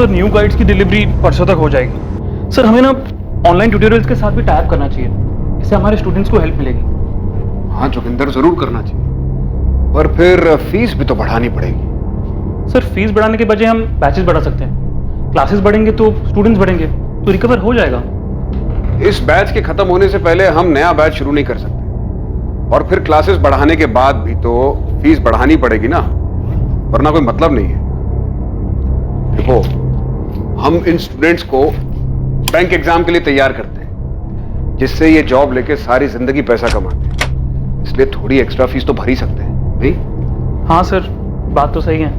Sir new guides की delivery परसों तक हो जाएगी। सर हमें ना ऑनलाइन ट्यूटोरियल्स के साथ भी टाइप करना चाहिए, इससे हमारे स्टूडेंट्स को हेल्प मिलेगी। हाँ जोगिंदर, जरूर करना चाहिए, पर फिर फीस भी तो बढ़ानी पड़ेगी। सर फीस बढ़ाने के बजाय हम बैचेस बढ़ा सकते हैं। क्लासेस बढ़ेंगे तो स्टूडेंट्स बढ़ेंगे, तो रिकवर हो जाएगा। इस बैच के खत्म होने से पहले हम नया बैच शुरू नहीं कर सकते, और फिर क्लासेस बढ़ाने के बाद भी तो फीस बढ़ानी पड़ेगी ना, वरना कोई मतलब नहीं है। देखो, हम इन स्टूडेंट्स को बैंक एग्जाम के लिए तैयार करते हैं, जिससे ये जॉब लेके सारी जिंदगी पैसा कमाते हैं, इसलिए थोड़ी एक्स्ट्रा फीस तो भर ही सकते हैं नहीं? हाँ सर, बात तो सही है।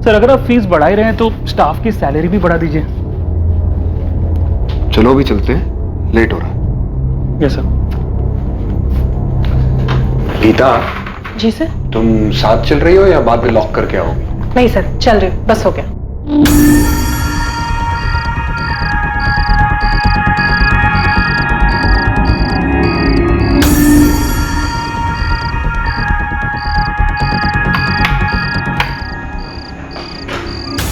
सर अगर आप फीस बढ़ा ही रहे हैं तो स्टाफ की सैलरी भी बढ़ा दीजिए। चलो भी चलते हैं, लेट हो रहा है। Yes sir. गीता, जी सर। तुम साथ चल रही हो या बाद में लॉक करके आओगी? नहीं सर, चल रही हूँ, बस हो गया।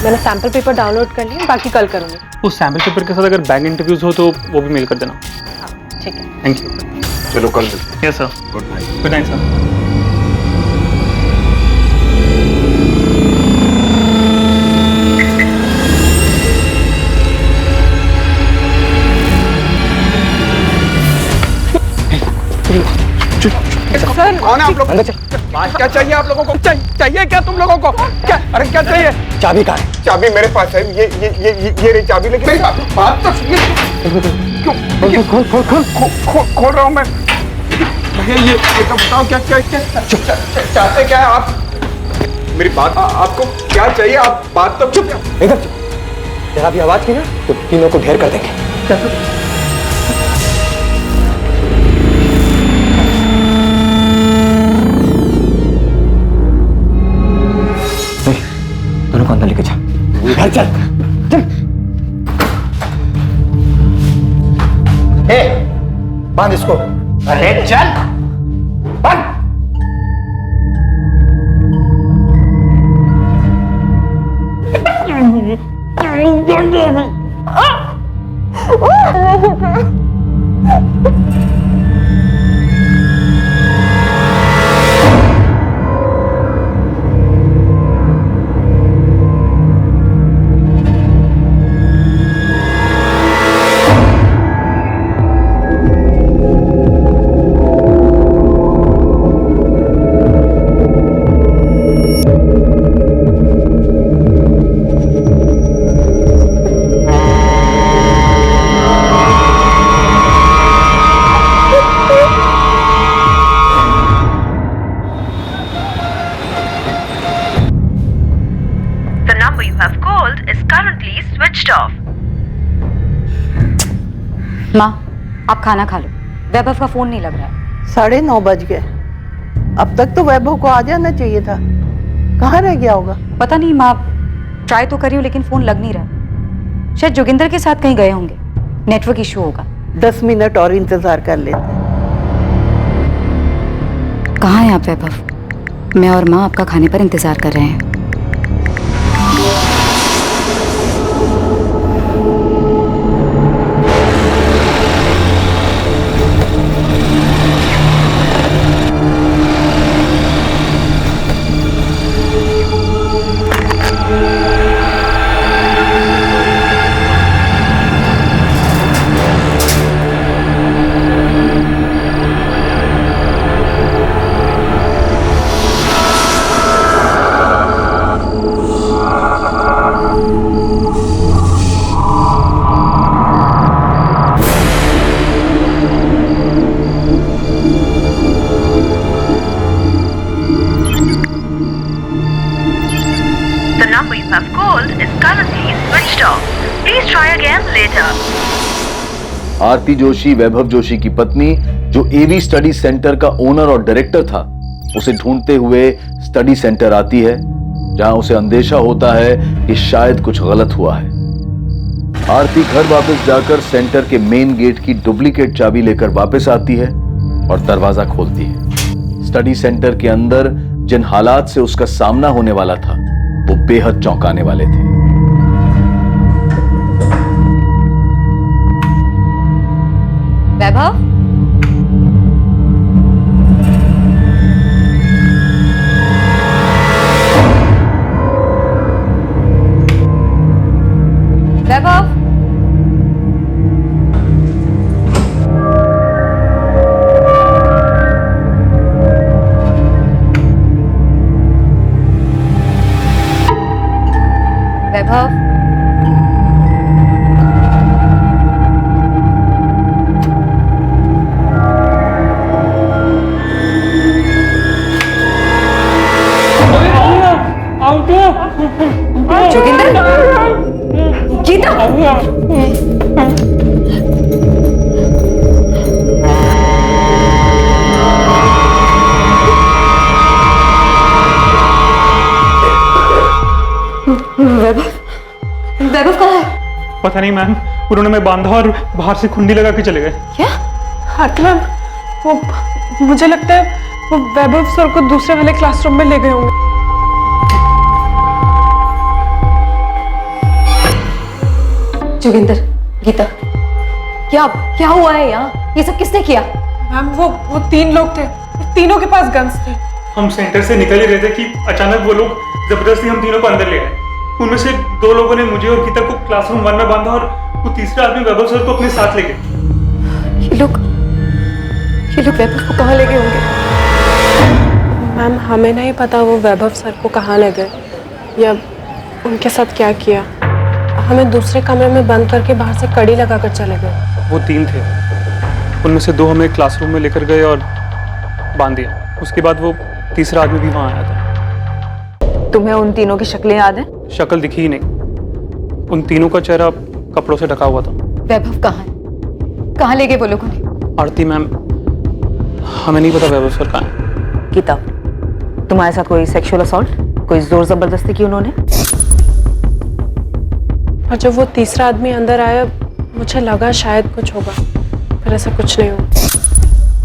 मैंने सैंपल पेपर डाउनलोड कर लिया, बाकी कल करूंगी। उस सैम्पल पेपर के साथ अगर बैंक इंटरव्यूज हो तो वो भी मेल कर देना। हाँ ठीक है। Thank you. चलो कल मिलते हैं। Yes sir. Good night. Good night sir. Sir कौन है आप लोग? क्या चाहिए आप लोगों को? चाहिए क्या तुम लोगों को? क्या? अरे क्या चाहिए? चाबी कहाँ है? चाबी मेरे पास है, ये रही चाबी, लेकिन मेरी बात तो सुनिए। क्यों? खोल रहा हूँ मैं। ये तो बताओ क्या चाहते क्या है आप? मेरी बात, आपको क्या चाहिए? आप बात तो चुप, एकदम चुप। जरा भी आवाज की ना तो तीनों को ढेर कर देंगे। दोनों को अंदर लेके जा। चल चल चल। बांध इसको। अरे चल बांध। माँ, आप खाना खा लो। वैभव का फोन नहीं लग रहा है। 9:30 बज गए। अब तक तो वैभव को आ जाना चाहिए था। कहाँ रह गया होगा? पता नहीं माँ, ट्राई तो करी हूँ लेकिन फोन लग नहीं रहा। शायद जोगिंदर के साथ कहीं गए होंगे, नेटवर्क इशू होगा। 10 मिनट और इंतजार कर लेते। कहाँ हैं आप वैभव? मैं और माँ आपका खाने पर इंतजार कर रहे हैं। आरती जोशी वैभव जोशी की पत्नी, जो एवी स्टडी सेंटर का ओनर और डायरेक्टर था, उसे ढूंढते हुए स्टडी सेंटर आती है, जहां उसे अंदेशा होता है कि शायद कुछ गलत हुआ है। आरती घर वापस जाकर सेंटर के मेन गेट की डुप्लीकेट चाबी लेकर वापस आती है और दरवाजा खोलती है। स्टडी सेंटर के अंदर जिन हालात से उसका सामना होने वाला था वो बेहद चौंकाने वाले थे। वैभव, वैभव, वैभव, जोगिंदर, गीता, वैभव, वैभव कहाँ है? पता नहीं मैम, उन्होंने मैं बांधा और बाहर से खुंडी लगा के चले गए। क्या? आरती मैम, वो मुझे लगता है वो वैभव सर को दूसरे वाले क्लासरूम में ले गए होंगे। जोगिंदर, गीता, क्या क्या हुआ है यहाँ? ये सब किसने किया? मैम वो 3 लोग थे, तीनों के पास गन्स थे। हम सेंटर से निकल ही रहे थे कि अचानक वो लोग जबरदस्ती हम तीनों को अंदर ले आए। उनमें से 2 लोगों ने मुझे और गीता को क्लासरूम 1 में बांधा और वो तीसरा आदमी वैभव सर को अपने साथ ले गए। ये लोग वैभव को कहाँ ले गए होंगे? मैम हमें नहीं पता वो वैभव सर को कहाँ ले गए या उनके साथ क्या किया। हमें दूसरे कमरे में बंद करके बाहर से कड़ी लगाकर चले गए। वो 3 थे, उनमें से 2 हमें क्लासरूम में लेकर गए और बांध दिया। उसके बाद वो तीसरा आदमी भी वहाँ आया था। तुम्हें उन तीनों की शक्लें याद हैं? शक्ल दिखी ही नहीं, उन तीनों का चेहरा कपड़ों से ढका हुआ था। वैभव कहाँ है? कहाँ ले गए वो लोगों ने? आरती मैम, हमें नहीं पता वैभव सर कहाँ है। गीता, तुम्हारे साथ कोई सेक्सुअल असॉल्ट, कोई जोर जबरदस्ती की उन्होंने? और जब वो तीसरा आदमी अंदर आया मुझे लगा शायद कुछ होगा, पर ऐसा कुछ नहीं हुआ।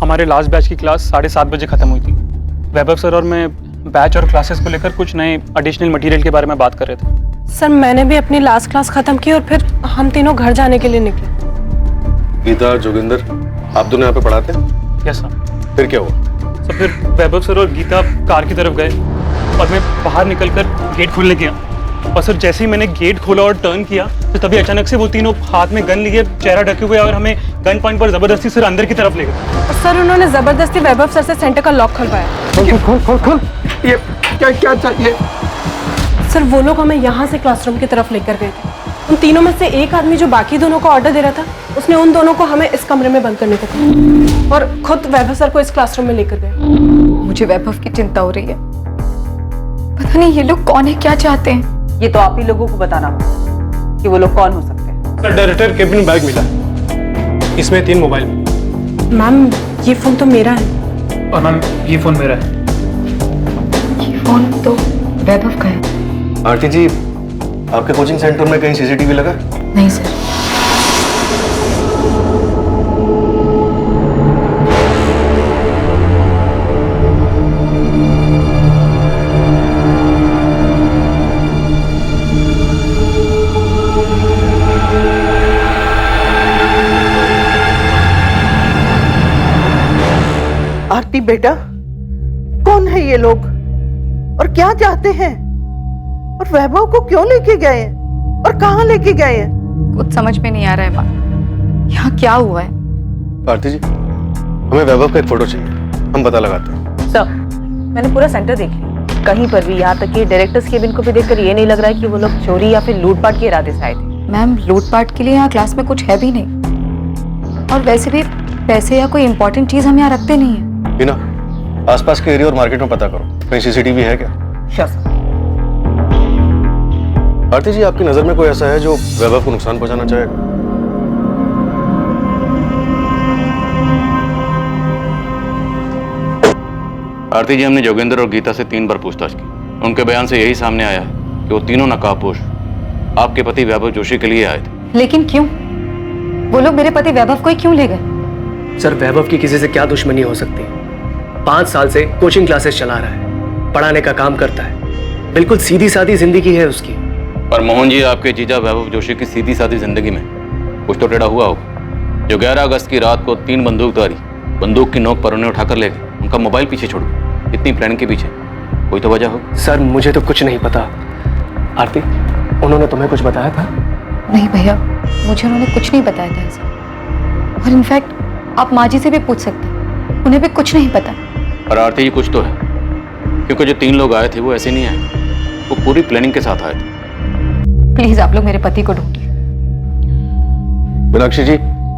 हमारे लास्ट बैच की क्लास 7:30 बजे खत्म हुई थी। वैभव सर और मैं बैच और क्लासेस को लेकर कुछ नए एडिशनल मटेरियल के बारे में बात कर रहे थे। सर मैंने भी अपनी लास्ट क्लास खत्म की और फिर हम तीनों घर जाने के लिए निकले। गीता, जोगिंदर, आप दोनों यहाँ पे पढ़ाते हैं? Yes sir. फिर क्या हुआ? तो फिर वैभव सर और गीता कार की तरफ गए और मैं बाहर निकलकर गेट खोलने गया। और सर जैसे ही मैंने गेट खोला और टर्न किया तो तभी अचानक से वो तीनों हाथ में गन लिए, चेहरा ढके हुए और हमें गन पॉइंट पर जबरदस्ती सर अंदर की तरफ ले गए। और सर उन्होंने जबरदस्ती वैभव सर से सेंटर का लॉक खुलवाया। खोल ये क्या चाहिए? सर वो लोग हमें यहाँ से क्लासरूम की तरफ लेकर गए थे। उन तीनों में से एक आदमी जो बाकी दोनों को ऑर्डर दे रहा था, उसने उन दोनों को हमें इस कमरे में बंद करने को कहा और खुद वैभव सर को इस क्लासरूम में लेकर गए। मुझे वैभव की चिंता हो रही है। पता नहीं ये लोग कौन है, क्या चाहते हैं। ये तो आप ही लोगों को बताना होगा कि वो लोग कौन हो सकते हैं। सर डायरेक्टर केबिन बैग मिला, इसमें 3 मोबाइल। मैम ये फोन तो मेरा है। और मैम ये फोन मेरा है। ये फोन तो वैभव का है। आरती जी, आपके कोचिंग सेंटर में कहीं सीसीटीवी लगा? नहीं सर। आरती बेटा, कौन है ये लोग और क्या चाहते हैं और वैभव को क्यों लेके गए हैं और कहाँ लेके गए हैं? कुछ समझ में नहीं आ रहा है माँ, यहाँ क्या हुआ है? आरती जी, हमें वैभव का एक फोटो चाहिए, हम पता लगाते हैं। सर, मैंने पूरा सेंटर देख लिया, कहीं पर भी, यहाँ तक कि डायरेक्टर्स केबिन को भी देखकर ये नहीं लग रहा है कि वो लोग चोरी या फिर लूटपाट के इरादे से आए थे। मैम लूटपाट के लिए यहाँ क्लास में कुछ है भी नहीं, और वैसे भी पैसे या कोई इंपॉर्टेंट चीज हम यहाँ रखते नहीं है। बिना, आसपास के एरिया और मार्केट में पता करो, कहीं सीसीटीवी है क्या? Sure sir. आरती जी, आपकी नजर में कोई ऐसा है जो वैभव को नुकसान पहुंचाना चाहेगा? आरती जी, हमने जोगिंदर और गीता से 3 बार पूछताछ की। उनके बयान से यही सामने आया है कि वो तीनों नकाबपोश आपके पति वैभव जोशी के लिए आए थे। लेकिन क्यों? वो लोग मेरे पति वैभव को ही क्यों ले गए? सर वैभव की किसी से क्या दुश्मनी हो सकती है? 5 साल से कोचिंग क्लासेस चला रहा है, पढ़ाने का काम करता है, बिल्कुल सीधी सादी जिंदगी है उसकी। पर मोहन जी, आपके जीजा वैभव जोशी की सीधी सादी जिंदगी में कुछ तो टेढ़ा हुआ होगा। जो 11 अगस्त की रात को 3 बंदूकधारी बंदूक की नोक पर उन्हें उठाकर ले गए, उनका मोबाइल पीछे छोड़ गए। इतनी प्लानिंग के पीछे कोई तो वजह हो। सर मुझे तो कुछ नहीं पता। आरती, उन्होंने तुम्हें कुछ बताया था? नहीं भैया, मुझे उन्होंने कुछ नहीं बताया था ऐसा। और इनफैक्ट आप माँ जी से भी पूछ सकते हैं, उन्हें भी कुछ नहीं पता। और आरती जी कुछ तो है, क्योंकि जो 3 लोग आए थे वो ऐसे नहीं आए, वो पूरी प्लानिंग के साथ आए थे। प्लीज आप लोग मेरे पति को ढूंढिए। मीनाक्षी जी,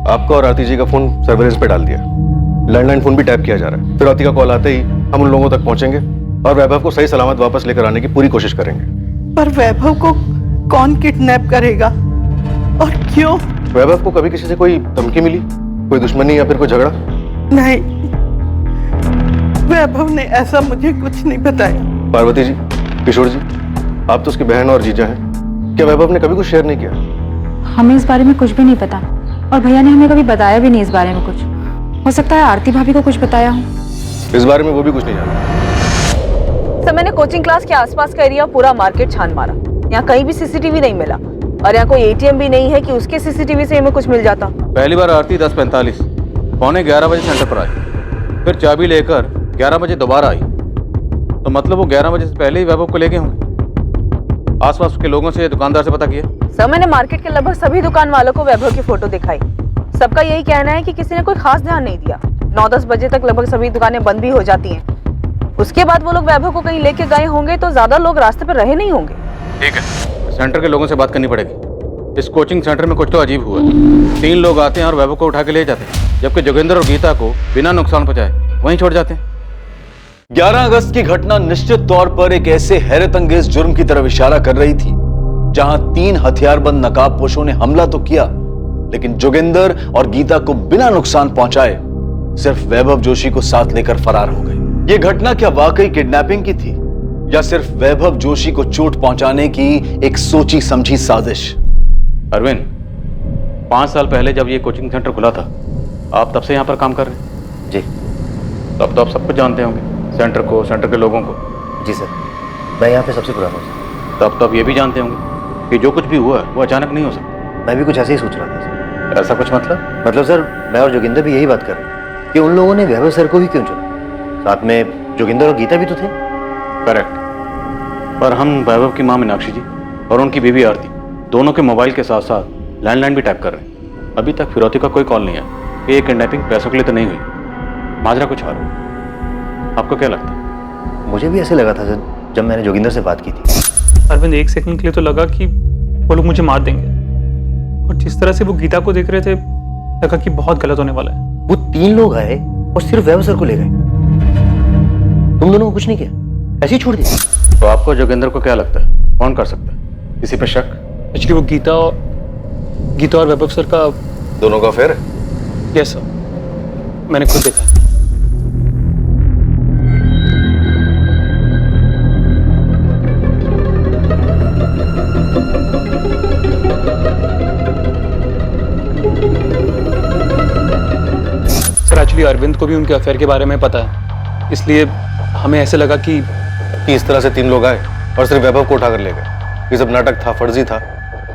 आपका और आरती जी का फोन सर्वेलेंस पे डाल दिया, लैंडलाइन फोन भी टैप किया जा रहा है। फिर आरती का कॉल आते ही हम उन लोगों तक पहुंचेंगे और वैभव को सही सलामत वापस लेकर आने की पूरी कोशिश करेंगे। पर वैभव को कौन किडनैप करेगा और क्यों? वैभव को कभी किसी से कोई धमकी मिली, कोई दुश्मनी या फिर कोई झगड़ा? नहीं, वैभव ने ऐसा मुझे कुछ नहीं बताया। पार्वती जी, किशोर जी, आप तो उसकी बहन और जीजा हैं, क्या वैभव ने कभी कुछ शेयर नहीं किया? हमें इस बारे में कुछ भी नहीं पता और भैया ने हमें कभी बताया भी नहीं इस बारे में कुछ। हो सकता है आरती भाभी को कुछ बताया हो। इस बारे में वो भी कुछ नहीं जानती। सर मैंने कोचिंग क्लास के आसपास का एरिया पूरा मार्केट छान मारा, यहाँ कहीं भी सीसीटीवी नहीं मिला और यहाँ कोई एटीएम भी नहीं है कि उसके सीसीटीवी से हमें कुछ मिल जाता। पहली बार आरती 10:45 पौने 11 बजे सेंटर पर आई, फिर चाबी लेकर 11 बजे दोबारा आई, तो मतलब वो 11 बजे से पहले ही वैभव को ले गए होंगे। आसपास के लोगों से, दुकानदार से पता किया? सर मैंने मार्केट के लगभग सभी दुकान वालों को वैभव की फोटो दिखाई, सबका यही कहना है कि किसी ने कोई खास ध्यान नहीं दिया। 9-10 बजे तक लगभग सभी दुकानें बंद भी हो जाती हैं। उसके बाद वो लोग वैभव को कहीं लेके गए होंगे तो ज्यादा लोग रास्ते पर रहे नहीं होंगे। ठीक है, सेंटर के लोगों से बात करनी पड़ेगी। इस कोचिंग सेंटर में कुछ तो अजीब हुआ है। 3 लोग आते हैं और वैभव को उठा के ले जाते हैं, जबकि जोगिंदर और गीता को बिना नुकसान पहुंचाए वहीं छोड़ जाते हैं। 11 अगस्त की घटना निश्चित तौर पर एक ऐसे हैरतअंगेज जुर्म की तरफ इशारा कर रही थी जहां 3 हथियारबंद नकाबपोशों ने हमला तो किया, लेकिन जोगिंदर और गीता को बिना नुकसान पहुंचाए सिर्फ वैभव जोशी को साथ लेकर फरार हो गए। यह घटना क्या वाकई किडनैपिंग की थी या सिर्फ वैभव जोशी को चोट पहुंचाने की एक सोची समझी साजिश? अरविंद, 5 साल पहले जब ये कोचिंग सेंटर खुला था, आप तब से यहाँ पर काम कर रहे हैं? जी। तब तो आप सब कुछ जानते होंगे, सेंटर को, सेंटर के लोगों को। जी सर, मैं यहाँ पे सबसे पुराना हूँ। तब तो आप ये भी जानते होंगे कि जो कुछ भी हुआ वो अचानक नहीं हो सकता। मैं भी कुछ ऐसे ही सोच रहा था सर। ऐसा कुछ मतलब? मतलब सर, मैं और जोगिंदर भी यही बात कर रहे हैं कि उन लोगों ने वैभव सर को ही क्यों चुना? साथ में जोगिंदर और गीता भी तो थे। करेक्ट, पर हम वैभव की माँ मीनाक्षी जी और उनकी बीवी आरती दोनों के मोबाइल के साथ साथ लैंडलाइन भी टैप कर रहे हैं। अभी तक फिरौती का कोई कॉल नहीं आया कि ये किडनैपिंग पैसों के लिए तो नहीं हुई, माजरा कुछ और हो। आपको क्या लगता है? मुझे भी ऐसे लगा था सर जब मैंने जोगिंदर से बात की थी। अरविंद, 1 सेकंड के लिए तो लगा कि वो लोग मुझे मार देंगे, और जिस तरह से वो गीता को देख रहे थे लगा कि बहुत गलत होने वाला है। वो 3 लोग आए और सिर्फ वैभव सर को ले गए, तुम दोनों को कुछ नहीं किया, ऐसे ही छोड़ दिया। तो आपको जोगिंदर को क्या लगता है, कौन कर सकता है? किसी पे शक? एक्चुअली वो गीता और वैभव सर का दोनों का अफेयर है? यस सर, मैंने खुद देखा है। सर एक्चुअली अरविंद को भी उनके अफेयर के बारे में पता है, इसलिए हमें ऐसे लगा कि इस तरह से 3 लोग आए और सिर्फ वैभव को उठाकर ले गए। ये सब नाटक था, फर्जी था,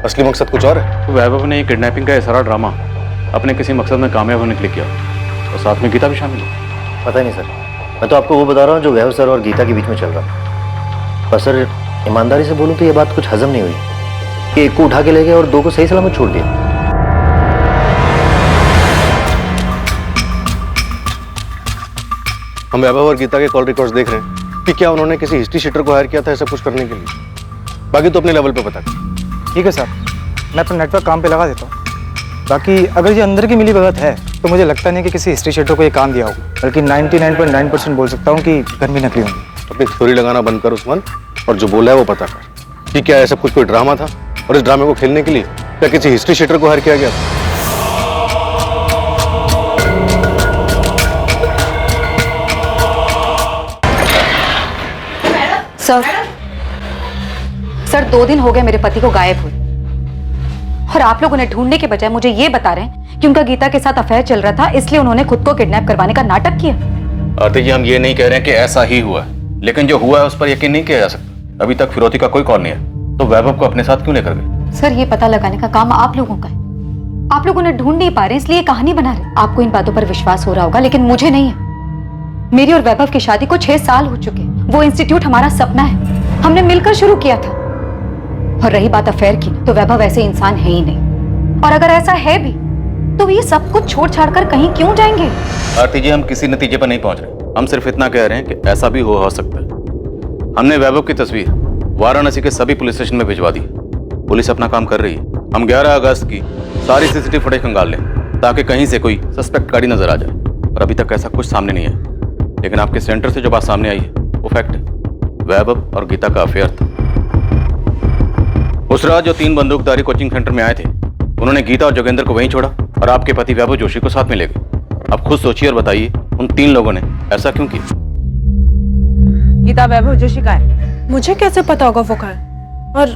असली मकसद कुछ और है। तो वैभव ने किडनैपिंग का ये सारा ड्रामा अपने किसी मकसद में कामयाब होने के लिए किया, और साथ में गीता भी शामिल है। पता नहीं सर, मैं तो आपको वो बता रहा हूँ जो वैभव सर और गीता के बीच में चल रहा। पर सर ईमानदारी से बोलूँ तो ये बात कुछ हजम नहीं हुई कि एक को उठा के ले गए और 2 को सही सलामत छोड़ दिया। हम वैभव और गीता के कॉल रिकॉर्ड्स देख रहे हैं कि क्या उन्होंने किसी हिस्ट्री शीटर को हायर किया था ऐसा कुछ करने के लिए। बाकी तो अपने लेवल पे पता कर। ठीक है सर, मैं अपना नेटवर्क काम पे लगा देता हूँ। बाकी अगर ये अंदर की मिली भगत है तो मुझे लगता नहीं कि किसी हिस्ट्री शीटर को ये काम दिया हो, बल्कि 99.9% बोल सकता हूँ कि गन भी नकली होंगी। अपनी थ्योरी लगाना बंद कर उस्मान, और जो बोला है वो पता कर कि क्या ऐसा कुछ कोई ड्रामा था, और इस ड्रामे को खेलने के लिए क्या किसी हिस्ट्री शीटर को हायर किया गया था? सर 2 दिन हो गए मेरे पति को गायब हुए, और आप लोग उन्हें ढूंढने के बजाय मुझे ये बता रहे हैं कि उनका गीता के साथ अफेयर चल रहा था, इसलिए उन्होंने खुद को किडनैप करवाने का नाटक किया। आरती जी, हम ये नहीं कह रहे हैं कि ऐसा ही हुआ है, लेकिन जो हुआ है उस पर यकीन नहीं किया जा सकता। अभी तक फिरौती का कोई कॉल नहीं है, तो वैभव को अपने साथ क्यों लेकर गए? सर ये पता लगाने का काम आप लोगों का है। आप लोग उन्हें ढूंढ नहीं पा रहे इसलिए कहानी बना रहे। आपको इन बातों पर विश्वास हो रहा होगा लेकिन मुझे नहीं है। मेरी और वैभव की शादी को 6 साल हो चुके। वो इंस्टीट्यूट हमारा सपना है, हमने मिलकर शुरू किया था। और रही बात अफेयर की, तो वैभव ऐसे इंसान है ही नहीं। और अगर ऐसा है भी तो ये सब कुछ छोड़ छाड़ कर कहीं क्यों जाएंगे? आरती जी, हम किसी नतीजे पर नहीं पहुंच रहे। हम सिर्फ इतना कह रहे हैं कि ऐसा भी हो सकता है। हमने वैभव की तस्वीर वाराणसी के सभी पुलिस स्टेशन में भिजवा दी। पुलिस अपना काम कर रही है। हम 11 अगस्त की सारी सीसीटीवी फुटेज खंगाल लें ताकि कहीं से कोई सस्पेक्ट गाड़ी नजर आ जाए। और अभी तक ऐसा कुछ सामने नहीं है। लेकिन आपके सेंटर से जो बात सामने आई है वो फैक्ट है। वैभव और गीता का अफेयर था। उस रात जो 3 बंदूकधारी कोचिंग सेंटर में आए थे, उन्होंने गीता और जोगेंद्र को वहीं छोड़ा और आपके पति वैभव जोशी को साथ में ले गए। अब खुद सोचिए और बताइए उन 3 लोगों ने ऐसा क्यों किया? गीता वैभव जोशी का है? मुझे कैसे पता होगा वो कहाँ है? और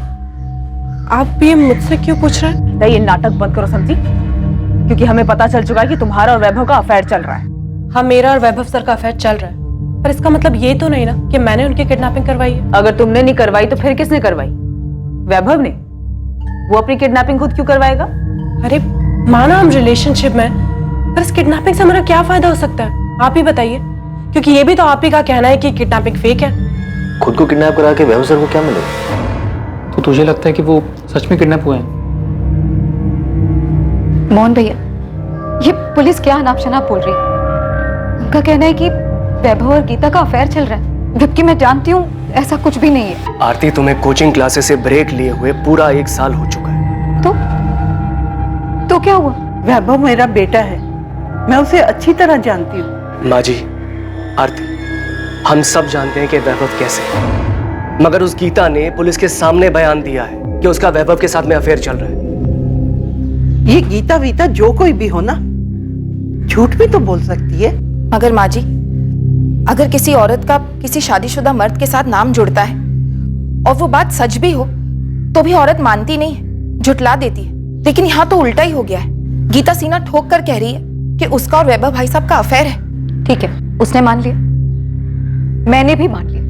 आप भी मुझसे क्यों पूछ रहे हैं? नहीं, ये नाटक बंद करो समझी, क्योंकि हमें पता चल चुका है कि तुम्हारा और वैभव का अफेयर चल रहा है। हाँ, मेरा और वैभव सर का अफेयर चल रहा है, पर इसका मतलब ये तो नहीं ना कि मैंने उनकी किडनैपिंग करवाई है। अगर तुमने नहीं करवाई तो फिर किसने करवाई? वैभव ने। वो अपनी किडनैपिंग खुद क्यों करवाएगा? अरे माना हम रिलेशनशिप में, पर इस किडनैपिंग से हमारा क्या फायदा हो सकता है? आप ही बताइए, क्योंकि ये भी तो आप ही का कहना है कि किडनैपिंग फेक है। खुद को किडनैप करा के वैभव सर को क्या मिलेगा? तो तुझे लगता है कि वो सच में किडनैप हुए हैं? मोहन भैया, ये पुलिस क्या अनाप शनाप बोल रही है। उनका कहना है कि वैभव और गीता का अफेयर चल रहा है, जबकि मैं जानती हूँ ऐसा कुछ भी नहीं है। आरती, तुम्हें कोचिंग क्लासेस से ब्रेक लिए हुए पूरा 1 साल हो चुका है। तो क्या हुआ? वैभव मेरा बेटा है, मैं उसे अच्छी तरह जानती हूँ। माँ जी, आरती, हम सब जानते हैं कि वैभव कैसे है, मगर उस गीता ने पुलिस के सामने बयान दिया है कि उसका वैभव के साथ में अफेयर चल रहा है। ये गीता वीता जो कोई भी हो ना, झूठ भी तो बोल सकती है। मगर माँ जी, अगर किसी औरत का किसी शादीशुदा मर्द के साथ नाम जुड़ता है और वो बात सच भी हो तो भी औरत मानती नहीं है, झुटला देती है। लेकिन यहाँ तो उल्टा ही हो गया है। गीता सीना ठोक कर कह रही है कि उसका और वैभव भाई साहब का अफेयर है। ठीक है, उसने मान लिया, मैंने भी मान लिया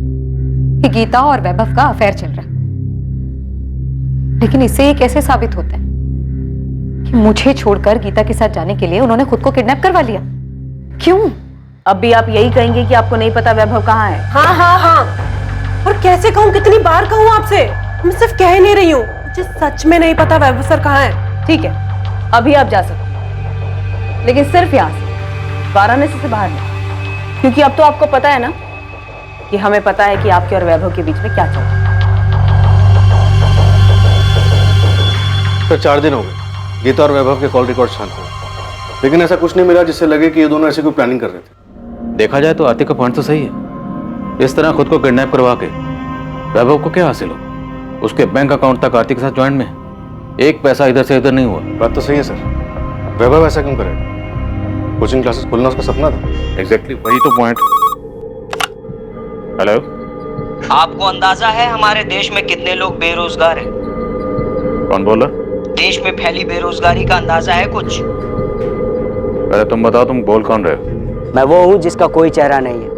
कि गीता और वैभव का अफेयर चल रहा है। लेकिन इससे ये कैसे साबित होता है कि मुझे छोड़कर गीता के साथ जाने के लिए उन्होंने खुद को किडनैप करवा लिया? क्यों? अब भी आप यही कहेंगे कि आपको नहीं पता वैभव कहाँ है? हाँ हाँ हाँ, और कैसे कहूँ, कितनी बार कहूँ आपसे? मैं सिर्फ कह ही नहीं रही हूँ, मुझे सच में नहीं पता वैभव सर कहाँ है। ठीक है, अभी आप जा सकते, लेकिन सिर्फ यहाँ से, वाराणसी से बाहर नहीं, क्योंकि अब तो आपको पता है ना कि हमें पता है कि आपके और वैभव के बीच में क्या चल रहा है। सर 4 दिन हो गए, गीता और वैभव के कॉल रिकॉर्ड शांत हुए, लेकिन ऐसा कुछ नहीं मिला जिससे लगे कि ये दोनों ऐसी कोई प्लानिंग कर रहे थे। देखा जाए तो आरती का पॉइंट तो सही है। इस तरह खुद को किडनैप करवा के वैभव को क्या हासिल हो? उसके बैंक अकाउंट तक आरती के साथ ज्वाइंट में, एक पैसा इधर से इधर नहीं हुआ। बात तो सही है सर, वैभव ऐसा क्यों करे? कोचिंग क्लासेस खोलना उसका सपना था। एग्जैक्टली, वही तो पॉइंट। हेलो, आपको अंदाजा है हमारे देश में कितने लोग बेरोजगार हैं? कौन बोल रहा? देश में फैली बेरोजगारी का अंदाजा है कुछ? पहले तुम बताओ, तुम बोल कौन रहे हो? मैं वो हूँ जिसका कोई चेहरा नहीं है,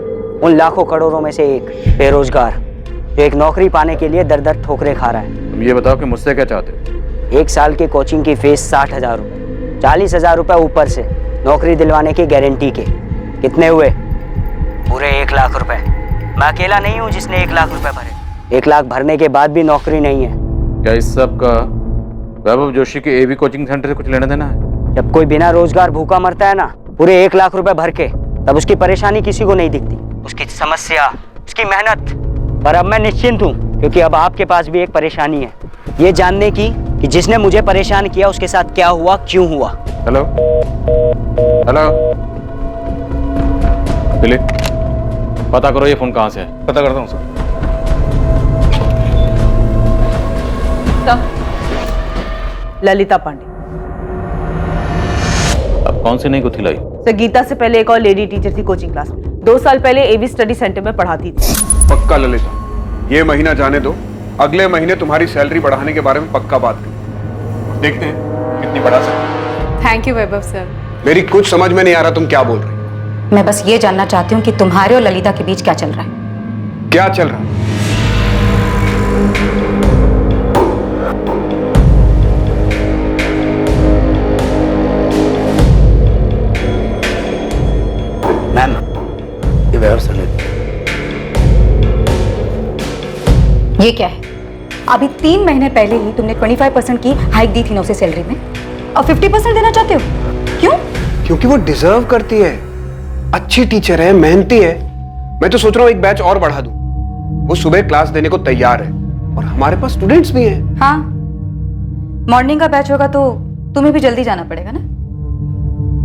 उन लाखों करोड़ों में से एक बेरोजगार, जो एक नौकरी पाने के लिए दर दर ठोकरे खा रहा है। तुम ये बताओ कि मुझसे क्या चाहते हो? 1 साल की कोचिंग की फीस 60,000 रुपए, 40,000 रुपए ऊपर से नौकरी दिलवाने की गारंटी के। कितने हुए? पूरे 1 लाख रुपए। मैं अकेला नहीं हूँ जिसने 1 लाख रुपए भरे। 1 लाख भरने के बाद भी नौकरी नहीं है। क्या इस सब का वैभव जोशी के एवी कोचिंग सेंटर से कुछ लेना देना है? जब कोई बिना रोजगार भूखा मरता है ना, पूरे 1 लाख रुपए भर के, तब उसकी परेशानी किसी को नहीं दिखती, उसकी समस्या, उसकी मेहनत। पर अब मैं निश्चिंत हूँ, क्योंकि अब आपके पास भी एक परेशानी है, ये जानने की कि जिसने मुझे परेशान किया उसके साथ क्या हुआ, क्यों हुआ। हेलो हेलो, दिलीप, पता करो ये फोन कहाँ से है। पता करता हूँ सर। ललिता पांडे। अब कौन सी नई गुत्थी लाई? सर, गीता से पहले एक और लेडी टीचर थी कोचिंग क्लास में, 2 साल पहले एवी स्टडी सेंटर में पढ़ाती थी। पक्का ललिता, ये महीना जाने दो, अगले महीने तुम्हारी सैलरी बढ़ाने के बारे में पक्का बात करें। देखते हैं कितनी बढ़ा सकते। Thank you Vaibhav sir. मेरी कुछ समझ में नहीं आ रहा तुम क्या बोल रही? मैं बस ये जानना चाहती हूँ कि तुम्हारे और ललिता के बीच क्या चल रहा है। क्या चल रहा है? ये क्या है? अभी 3 महीने पहले ही तुमने 25% की हाइक दी थी ना उसे सैलरी में, और 50% देना चाहते हो? क्यों? क्योंकि वो डिजर्व करती है, अच्छी टीचर है, मेहनती है। मैं तो सोच रहा हूँ एक बैच और बढ़ा दूं। वो सुबह क्लास देने को तैयार है और हमारे पास स्टूडेंट्स भी हैं। हाँ, मॉर्निंग का बैच होगा तो तुम्हें भी जल्दी जाना पड़ेगा ना।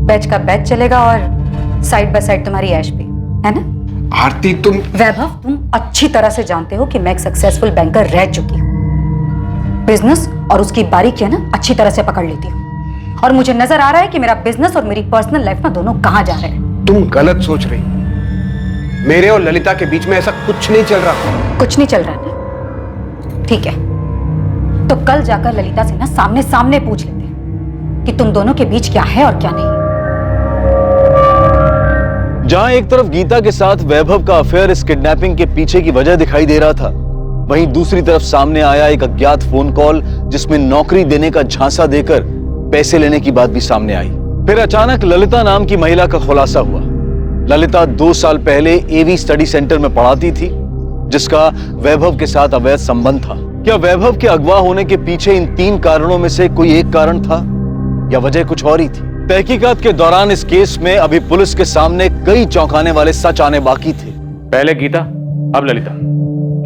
बैच का बैच चलेगा और साइड बाय साइड तुम्हारी ऐश भी, है ना? आरती तुम वैभव, तुम अच्छी तरह से जानते हो कि मैं एक सक्सेसफुल बैंकर रह चुकी हूँ। बिजनेस और उसकी बारीकियां ना अच्छी तरह से पकड़ लेती हूँ, और मुझे नजर आ रहा है कि मेरा बिजनेस और मेरी पर्सनल लाइफ ना दोनों कहाँ जा रहे हैं। तुम गलत सोच रही हो। मेरे और ललिता के बीच में ऐसा कुछ नहीं चल रहा। कुछ नहीं चल रहा ना? ठीक है, तो कल जाकर ललिता से ना सामने सामने पूछ लेते हैं कि तुम दोनों के बीच क्या है और क्या नहीं। जहां एक तरफ गीता के साथ वैभव का अफेयर इस किडनैपिंग के पीछे की वजह दिखाई दे रहा था, वहीं दूसरी तरफ सामने आया एक अज्ञात फोन कॉल जिसमें नौकरी देने का झांसा देकर पैसे लेने की बात भी सामने आई। फिर अचानक ललिता नाम की महिला का खुलासा हुआ। ललिता 2 साल पहले एवी स्टडी सेंटर में पढ़ाती थी, जिसका वैभव के साथ अवैध संबंध था। क्या वैभव के अगवा होने के पीछे इन 3 कारणों में से कोई एक कारण था, या वजह कुछ और ही थी? तहकीकात के दौरान इस केस में अभी पुलिस के सामने कई चौंकाने वाले सच आने बाकी थे। पहले गीता, अब ललिता,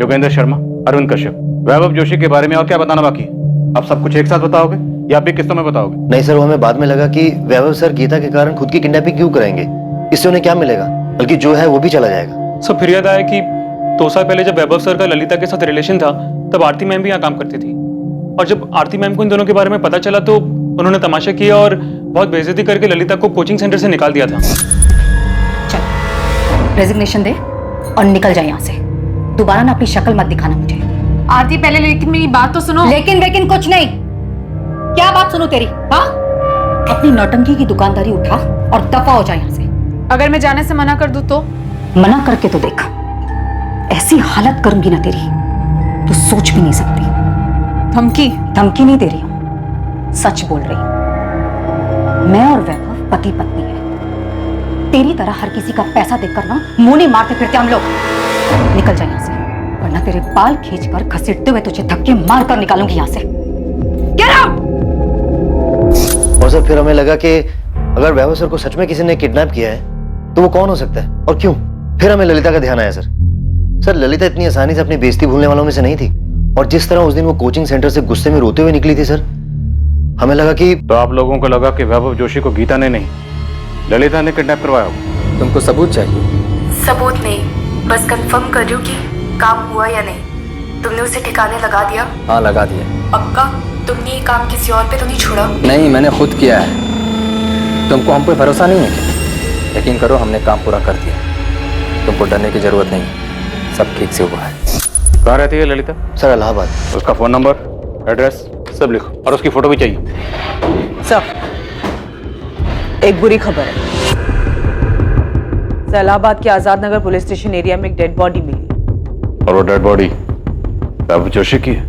योगेंद्र शर्मा, अरविंद कश्यप, वैभव जोशी के बारे में और क्या बताना बाकी है? अब सब कुछ एक साथ बताओगे या भी किस्तों में बताओगे? नहीं सर, वो हमें बाद में लगा कि वैभव सर गीता के कारण खुद की किडनैपिंग क्यों कराएंगे, इससे उन्हें क्या मिलेगा, बल्कि जो है वो भी चला जाएगा। सब फिर याद आया कि 2 साल पहले जब वैभव सर का ललिता के साथ रिलेशन था, तब आरती मैम भी यहाँ काम करती थी, और जब आरती मैम को इन दोनों के बारे में पता चला तो उन्होंने तमाशा किया और बहुत बेइज्जती करके ललिता को कोचिंग सेंटर से निकाल दिया था। चल, रेजिग्नेशन दे और निकल जाए यहाँ से। दोबारा ना अपनी शक्ल मत दिखाना मुझे। आरती, पहले लेकिन मेरी बात तो सुनो। लेकिन कुछ नहीं। क्या बात सुनूं तेरी? हाँ, अपनी नौटंकी की दुकानदारी उठा और दफा हो जाए यहाँ से। अगर मैं जाने से मना कर दूं तो? मना करके तो देख, ऐसी हालत करूंगी ना तेरी तो सोच भी नहीं सकती। धमकी नहीं दे रही हूं, सच बोल रही हूं। मैं और वैभव पति पत्नी है। तेरी तरह हर किसी का पैसा देखकर ना मुंह नहीं मारते फिरते हम लोग। निकल जा यहाँ से, वरना तेरे बाल खींचकर घसीटते हुए तुझे धक्के मारकर निकालूंगी यहाँ से। Get out! और सर फिर हमें लगा कि अगर वैभव सर को सच में किसी ने किडनैप किया है तो वो कौन हो सकता है और क्यों? फिर हमें ललिता का ध्यान आया सर ललिता इतनी आसानी से अपनी बेइज्जती भूलने वालों में से नहीं थी, और जिस तरह उस दिन वो कोचिंग सेंटर से गुस्से में रोते हुए निकली थी सर, हमें लगा कि तो आप लोगों को लगा कि वैभव जोशी को गीता ने नहीं, ललिता ने किडनैप करवाया होगा। तुमको सबूत चाहिए? सबूत नहीं, बस कंफर्म कर रही हूँ कि काम हुआ या नहीं। तुमने उसे ठिकाने लगा दिया? हाँ, लगा दिया। पक्का? तुमने ये काम किसी और पे तो नहीं छोड़ा? नहीं, मैंने खुद किया है। तुमको हम पे भरोसा नहीं है क्या? यकीन करो, हमने काम पूरा कर दिया। तुमको डरने की जरूरत नहीं, सब ठीक से हुआ है। कहाँ रहती है ललिता? सर इलाहाबाद। उसका फोन नंबर, एड्रेस सब लिखो, और उसकी फोटो भी चाहिए। सब, एक बुरी खबर है। इलाहाबाद के Azad Nagar police station area में एक डेड बॉडी मिली। और वो डेड बॉडी वैभव जोशी की है?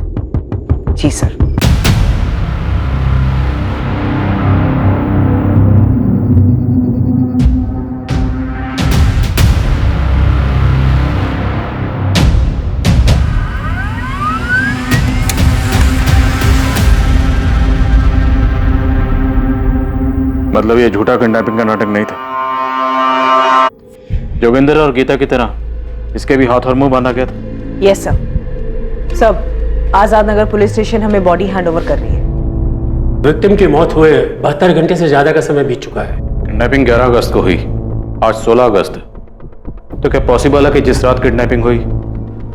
जी सर। मतलब ये झूठा किडनैपिंग का नाटक नहीं था। जोगिंदर और गीता की तरह इसके भी हाथ और मुंह बांधा गया था। Yes sir. सब, आजाद नगर पुलिस स्टेशन हमें बॉडी हैंडओवर कर रही है। विक्टिम की मौत हुए 72 घंटे से ज्यादा का समय बीत चुका है। किडनैपिंग 11 अगस्त को हुई, आज 16 अगस्त है। तो क्या पॉसिबल है कि जिस रात किडनैपिंग हुई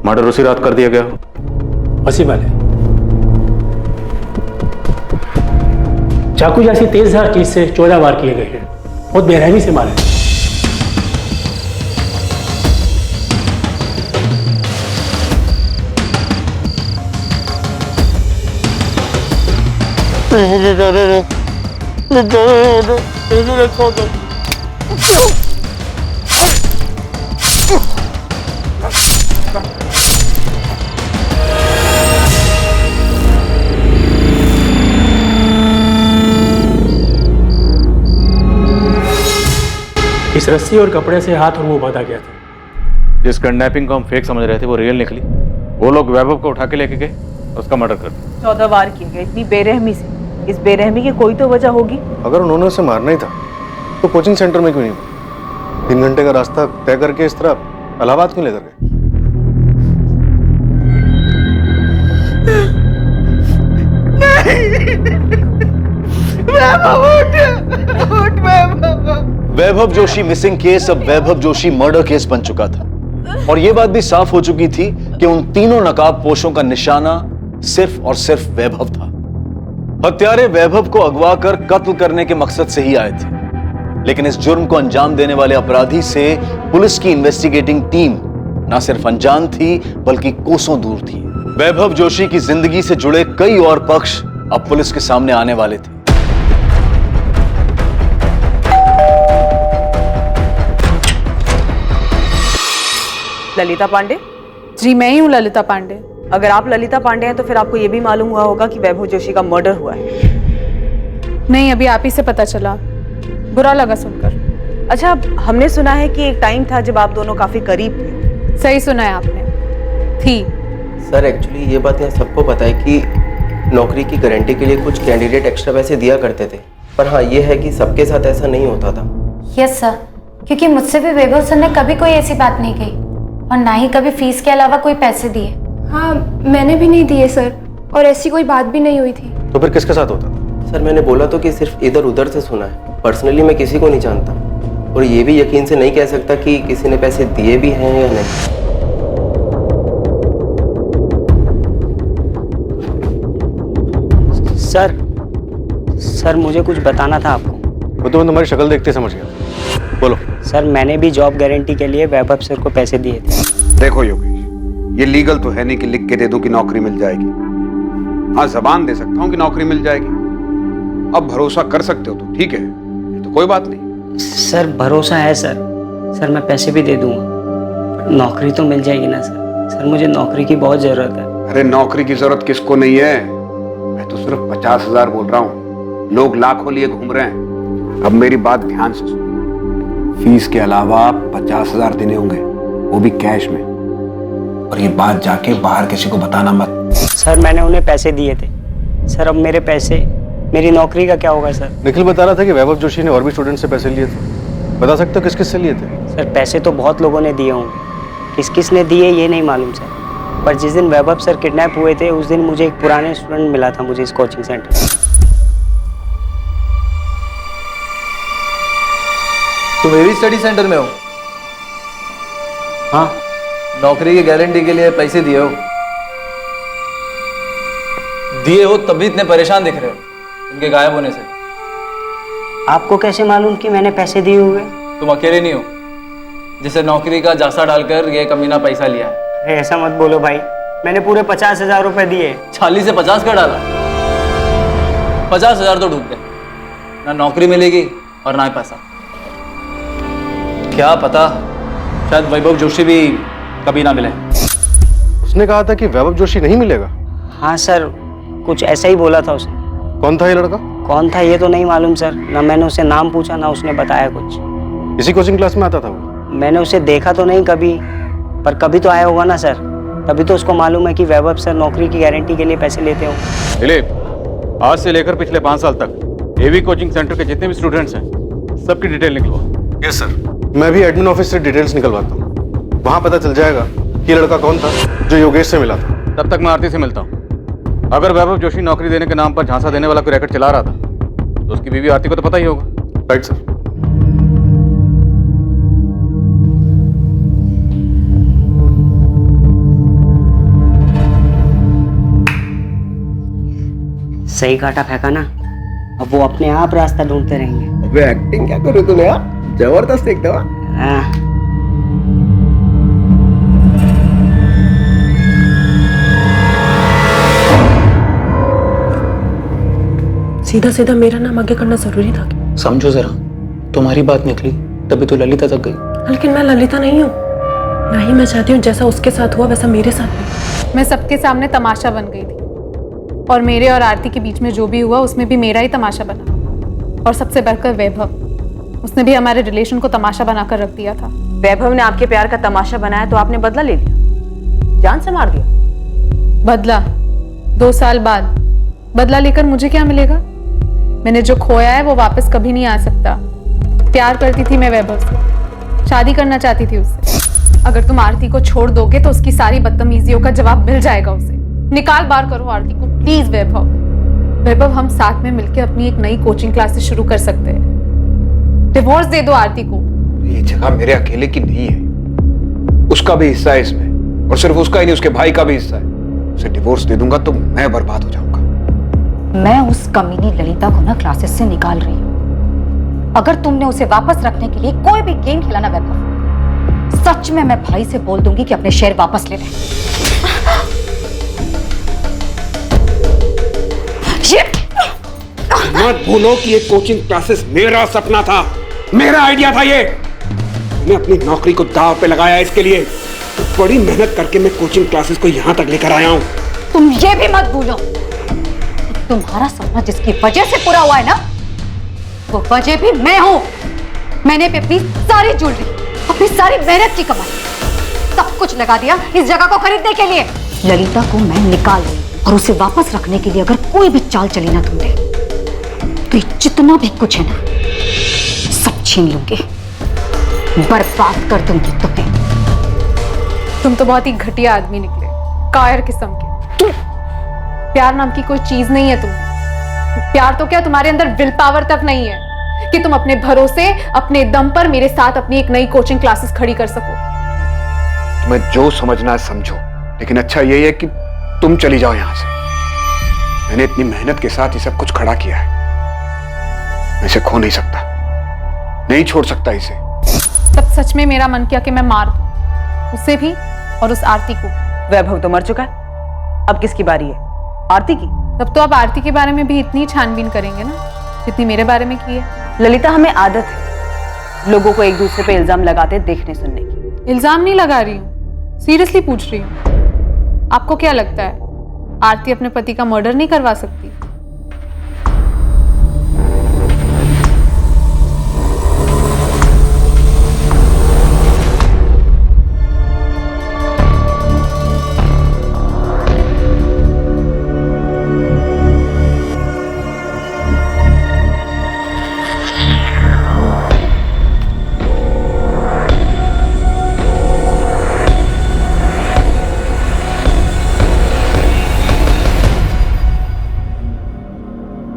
मर्डर उसी रात कर दिया गया? पॉसिबल है। चाकू जैसी तेजधार चीज से 14 वार किए गए हैं, बहुत बेरहमी से मारे। इस रस्सी और कपड़े से हाथ और मुंह बांधा गया था। जिस किडनैपिंग को हम फेक समझ रहे थे वो रियल निकली। वो लोग वैभव को उठा के लेके गए, उसका मर्डर कर दिया। 14 वार किए गए, इतनी बेरहमी से। इस बेरहमी की कोई तो वजह होगी। अगर उन्होंने उसे मारना ही था तो कोचिंग सेंटर में क्यों नहीं? 3 घंटे का रास्ता तय करके इस तरह इलाहाबाद क्यों लेकर गए? वैभव जोशी मिसिंग केस अब वैभव जोशी मर्डर केस बन चुका था और यह बात भी साफ हो चुकी थी कि उन तीनों नकाबपोशों का निशाना सिर्फ और सिर्फ वैभव था। हत्यारे वैभव को अगवा कर कत्ल करने के मकसद से ही आए थे, लेकिन इस जुर्म को अंजाम देने वाले अपराधी से पुलिस की इन्वेस्टिगेटिंग टीम न सिर्फ अनजान थी बल्कि कोसों दूर थी। वैभव जोशी की जिंदगी से जुड़े कई और पक्ष अब पुलिस के सामने आने वाले थे। ललिता पांडे? जी मैं ही हूँ ललिता पांडे। अगर आप ललिता पांडे हैं तो फिर आपको ये भी मालूम हुआ होगा कि वैभव जोशी का मर्डर हुआ है। नहीं, अभी आप ही से पता चला, बुरा लगा सुनकर। अच्छा, हमने सुना है कि एक टाइम था जब आप दोनों काफी करीब थे। सही सुना है आपने, थी। सर एक्चुअली ये बात यहाँ सबको पता है कि नौकरी की गारंटी के लिए कुछ कैंडिडेट एक्स्ट्रा पैसे दिया करते थे, पर हाँ ये है कि सबके साथ ऐसा नहीं होता था। यस सर, क्योंकि मुझसे भी वैभव सर ने कभी कोई ऐसी बात नहीं कही और ना ही कभी फीस के अलावा कोई पैसे दिए। हाँ, मैंने भी नहीं दिए सर, और ऐसी कोई बात भी नहीं हुई थी। तो फिर किसके साथ होता था? सर मैंने बोला तो कि सिर्फ इधर उधर से सुना है, पर्सनली मैं किसी को नहीं जानता और ये भी यकीन से नहीं कह सकता कि किसी ने पैसे दिए भी हैं या नहीं। सर मुझे कुछ बताना था आपको। वो तो मैं तुम्हारी शक्ल देखते समझ गया। बोलो। सर मैंने भी जॉब गारंटी के लिए वैभव सर को पैसे दिए थे। देखो योगेश, ये लीगल तो है नहीं कि लिख के दे दूं कि नौकरी मिल जाएगी। हाँ, जबान दे सकता हूं कि नौकरी मिल जाएगी। अब भरोसा कर सकते हो तो ठीक है, तो कोई बात नहीं। सर भरोसा है सर मैं पैसे भी दे दूंगा, नौकरी तो मिल जाएगी ना सर मुझे नौकरी की बहुत जरूरत है। अरे नौकरी की जरूरत किसको नहीं है, मैं तो सिर्फ 50,000 बोल रहा हूँ, लोग लाखों लिए घूम रहे हैं। अब मेरी बात ध्यान से सुनो, फीस के अलावा 50,000 देने होंगे, वो भी कैश में, और ये बात जाके बाहर किसी को बताना मत। सर मैंने उन्हें पैसे दिए थे सर, अब मेरे पैसे, मेरी नौकरी का क्या होगा सर? निखिल बता रहा था कि वैभव जोशी ने और भी स्टूडेंट से पैसे लिए थे, बता सकते हो किस किस से लिए थे? सर पैसे तो बहुत लोगों ने दिए होंगे, किस किस ने दिए ये नहीं मालूम सर, पर जिस दिन वैभव सर किडनैप हुए थे उस दिन मुझे एक पुराने स्टूडेंट मिला था मुझे इस कोचिंग सेंटर में। तुम एवी स्टडी सेंटर में हो? हाँ। नौकरी की गारंटी के लिए पैसे दिए हो? दिए हो तभी इतने परेशान दिख रहे हो इनके गायब होने से। आपको कैसे मालूम कि मैंने पैसे दिए हुए? तुम अकेले नहीं हो जिसे नौकरी का जासा डालकर ये कमीना पैसा लिया है। ऐसा मत बोलो भाई, मैंने पूरे 50,000 रुपए दिए। 40 से 50 का डाला? 50,000 तो डूब गए, ना नौकरी मिलेगी और ना ही पैसा। क्या पता शायद वैभव जोशी भी कभी ना मिले। उसने कहा था कि वैभव जोशी नहीं मिलेगा। हाँ सर, कुछ ऐसा ही बोला था उसने। कौन था ये लड़का? कौन था ये तो नहीं मालूम सर, ना मैंने उसे नाम पूछा ना उसने बताया कुछ। इसी कोचिंग क्लास में आता था वो? मैंने उसे देखा तो नहीं कभी, पर कभी तो आया होगा ना सर, तभी तो उसको मालूम है कि वैभव सर नौकरी की गारंटी के लिए पैसे लेते हो। दिलीप, आज से लेकर पिछले 5 साल तक एवी कोचिंग सेंटर के जितने भी स्टूडेंट्स हैं सबकी डिटेल निकलवा। Yes sir. मैं भी एडमिन ऑफिस से डिटेल्स निकलवाता हूँ, वहां पता चल जाएगा कि लड़का कौन था जो योगेश से मिला था। तब तक मैं आरती से मिलता हूँ। अगर वैभव जोशी नौकरी देने के नाम पर झांसा देने वाला कोई रैकेट चला रहा था तो उसकी बीवी आरती को तो पता ही होगा। Right sir. सही काटा फेंका ना, अब वो अपने आप रास्ता ढूंढते रहेंगे। अबे एक्टिंग क्या करो तूने यार, जबरदस्त एकदम। सीधा सीधा मेरा नाम आगे करना जरूरी था क्या? समझो जरा, तुम्हारी बात निकली तभी तो ललिता तक गई। लेकिन मैं ललिता नहीं हूँ, ना ही मैं चाहती हूँ जैसा उसके साथ हुआ वैसा मेरे साथ भी। मैं सबके सामने तमाशा बन गई थी और मेरे और आरती के बीच में जो भी हुआ उसमें भी मेरा ही तमाशा बना। और सबसे बढ़कर वैभव, उसने भी हमारे रिलेशन को तमाशा बनाकर रख दिया था। वैभव ने आपके प्यार का तमाशा बनाया तो आपने बदला ले लिया, जान से मार दिया। बदला 2 साल बाद बदला लेकर मुझे क्या मिलेगा? मैंने जो खोया है वो वापस कभी नहीं आ सकता। प्यार करती थी मैं वैभव से, शादी करना चाहती थी उससे। अगर तुम आरती को छोड़ दोगे तो उसकी सारी बदतमीजियों का जवाब मिल जाएगा उसे। निकाल बाहर करो आरती को प्लीज वैभव। वैभव, हम साथ में मिलकर अपनी एक नई कोचिंग क्लासेस शुरू कर सकते हैं। डिवोर्स दे दो आरती को। ये जगह मेरे अकेले की नहीं है, उसका भी हिस्सा है इसमें, और सिर्फ उसका ही नहीं, उसके भाई का भी हिस्सा है। उसे डिवोर्स दे दूंगा तो मैं बर्बाद हो जाऊंगा। मैं उस कमीनी ललिता को ना क्लासेस से निकाल रही हूँ। अगर तुमने उसे वापस रखने के लिए कोई भी गेम खेला ना वैभव, सच में मैं भाई से बोल दूंगी कि अपने शेयर वापस ले ले। मत भूलो कि ये कोचिंग क्लासेस मेरा सपना था, मेरा आइडिया था ये। मैंने अपनी नौकरी को दांव पे लगाया इसके लिए। बड़ी मेहनत करके मैं कोचिंग क्लासेस को यहां तक लेकर आया हूं। तुम ये भी मत भूलो, तुम्हारा सपना जिसकी वजह से पूरा हुआ है ना, वो वजह भी मैं हूं। मैंने भी अपनी सारी ज्वेलरी, अपनी सारी मेहनत की कमाई, सब कुछ लगा दिया इस जगह को खरीदने के लिए। ललिता को मैं निकाल रही हूं और उसे वापस रखने के लिए अगर कोई भी चाल चली ना तुमने, तो ये जितना भी कुछ है ना सब छीन लूंगी, बर्बाद कर दूंगी तुम्हें। तुम तो बहुत ही घटिया आदमी निकले, कायर किस्म के। प्यार नाम की कोई चीज नहीं है तुम्हें। प्यार तो क्या, तुम्हारे अंदर विल पावर तक नहीं है कि तुम अपने भरोसे, अपने दम पर मेरे साथ अपनी एक नई कोचिंग क्लासेस खड़ी कर सको। तुम्हें जो समझना है समझो, लेकिन अच्छा यही है कि तुम चली जाओ यहां से। मैंने इतनी मेहनत के साथ ये सब कुछ खड़ा किया है, मैं इसे खो नहीं सकता, नहीं छोड़ सकता इसे। तब सच में मेरा मन किया कि मैं मार दूं उसे भी और उस आरती को। वैभव तो मर चुका है, अब किसकी बारी है? आरती की। तब तो आप आरती के बारे में भी इतनी छानबीन करेंगे ना जितनी मेरे बारे में की है। ललिता, हमें आदत है लोगों को एक दूसरे पे इल्जाम लगाते देखने सुनने की। इल्जाम नहीं लगा रही हूँ, सीरियसली पूछ रही हूँ। आपको क्या लगता है आरती अपने पति का मर्डर नहीं करवा सकती?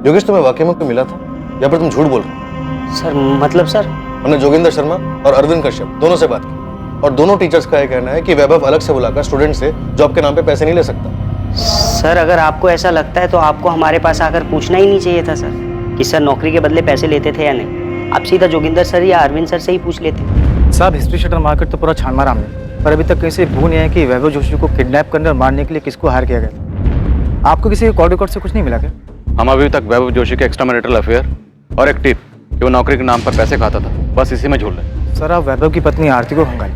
योगेश, तुम्हें वाकई में कोई मिला था या फिर तुम झूठ बोल रहे हो? सर मतलब सर, हमने जोगिंदर शर्मा और अरविंद कश्यप दोनों से बात की, और दोनों टीचर्स का यह कहना है कि वैभव अलग से बुलाकर स्टूडेंट से जॉब के नाम पे पैसे नहीं ले सकता। सर अगर आपको ऐसा लगता है तो आपको हमारे पास आकर पूछना ही नहीं चाहिए था सर कि सर नौकरी के बदले पैसे लेते थे या नहीं। आप सीधा जोगिंदर सर या अरविंद सर से ही पूछ लेते। साहब, हिस्ट्री शीटर मार्केट तो पूरा छान मारा हमने, पर अभी तक कहीं से भू नहीं है कि वैभव जोशी को किडनैप करने और मारने के लिए किसको हायर किया गया। आपको किसी कॉल रिकॉर्ड से कुछ नहीं मिला क्या? हम अभी तक वैभव जोशी के एक्स्ट्रा मैरिटल अफेयर और एक टिप कि वो नौकरी के नाम पर पैसे खाता था, बस इसी में झूल रहे। सर, आप वैभव की पत्नी आरती को भंगाई।